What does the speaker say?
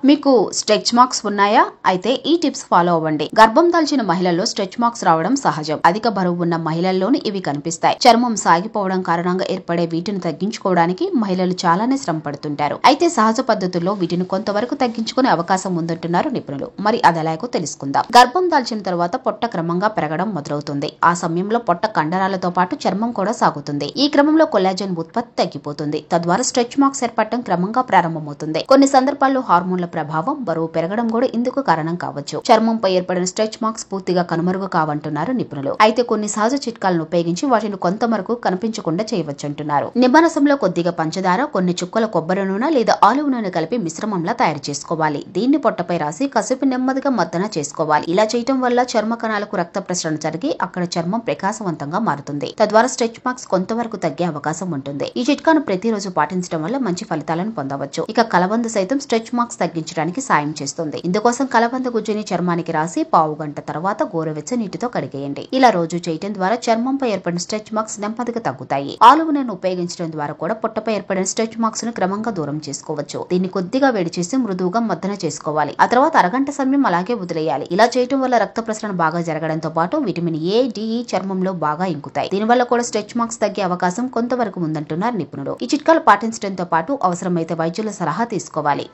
మీకు stretch marks ఉన్నాయా? అయితే ఈ టిప్స్ ఫాలో అవ్వండి. గర్భం దాల్చిన మహిళల్లో స్ట్రెచ్ మార్క్స్ రావడం సహజం. అధిక బరువు ఉన్న మహిళల్లోని ఇవి కనిపిస్తాయి. చర్మం సాగిపోవడం కారణంగా ఏర్పడే వీటిని తగ్గించుకోవడానికి మహిళలు చాలానే శ్రమ పడుతుంటారు. అయితే సహజ పద్ధతుల్లో వీటిని కొంతవరకు తగ్గించుకునే అవకాశం ఉందంటున్నారు నిపుణులు. మరి అదెలాగో తెలుసుకుందాం. గర్భం దాల్చిన తర్వాత పొట్ట క్రమంగా పెరగడం మొదలవుతుంది. ఆ సమయంలో పొట్ట కండరాలతో పాటు చర్మం కూడా సాగుతుంది. ఈ క్రమంలో కొల్లాజెన్ ఉత్పత్తి తగ్గిపోతుంది. తద్వారా స్ట్రెచ్ మార్క్స్ ఏర్పడటం క్రమంగా ప్రారంభమవుతుంది. కొన్ని సందర్భాల్లో హార్మోన్ల ప్రభావం, బరువు పెరగడం కూడా ఇందుకు కారణం కావచ్చు. చర్మంపై ఏర్పడిన స్ట్రెచ్ మార్క్స్ పూర్తిగా కనుమరుగు కావంటున్నారు నిపుణులు. అయితే కొన్ని సహజ చిట్కాలను ఉపయోగించి వాటిని కొంతవరకు కనిపించకుండా చేయవచ్చంటున్నారు. నిమ్మరసంలో కొద్దిగా పంచదార, కొన్ని చుక్కల కొబ్బరి నూనె లేదా ఆలివ్ నూనె కలిపి మిశ్రమంలా తయారు చేసుకోవాలి. దీన్ని పొట్టపై రాసి కాసేపు నెమ్మదిగా మద్దన చేసుకోవాలి. ఇలా చేయటం వల్ల చర్మ కణాలకు రక్త ప్రసరణ జరిగి అక్కడ చర్మం ప్రకాశవంతంగా మారుతుంది. తద్వారా స్ట్రెచ్ మార్క్స్ కొంతవరకు తగ్గే అవకాశం ఉంటుంది. ఈ చిట్కాను ప్రతిరోజు పాటించడం వల్ల మంచి ఫలితాలను పొందవచ్చు. ఇక కలబంద సైతం స్ట్రెచ్ మార్క్స్ తగ్గించడానికి సాయం చేస్తుంది. ఇందుకోసం కలబంద గుజ్జుని చర్మానికి రాసి పావు గంట తర్వాత గోరువెచ్చని నీటితో కడిగేయండి. ఇలా రోజు చేయడం ద్వారా చర్మంపై ఏర్పడిన స్ట్రెచ్ మార్క్స్ నెమ్మదిగా తగ్గుతాయి. ఆలివ్ నూనెను ఉపయోగించడం ద్వారా కూడా పొట్టపై ఏర్పడిన స్ట్రెచ్ మార్క్స్ ను క్రమంగా దూరం చేసుకోవచ్చు. దీన్ని కొద్దిగా వేడి చేసి మృదువుగా మద్దన చేసుకోవాలి. ఆ తర్వాత అరగంట సమయం అలాగే వదిలేయాలి. ఇలా చేయడం వల్ల రక్త ప్రసరణ బాగా జరగడంతో పాటు విటమిన్ ఏ, డి, చర్మంలో బాగా ఇంకుతాయి. దీనివల్ల కూడా స్ట్రెచ్ మార్క్స్ తగ్గే అవకాశం కొంతవరకు ఉందంటున్నారు నిపుణులు. ఈ చిట్కాలు పాటించడంతో పాటు అవసరమైతే వైద్యుల సలహా తీసుకోవాలి.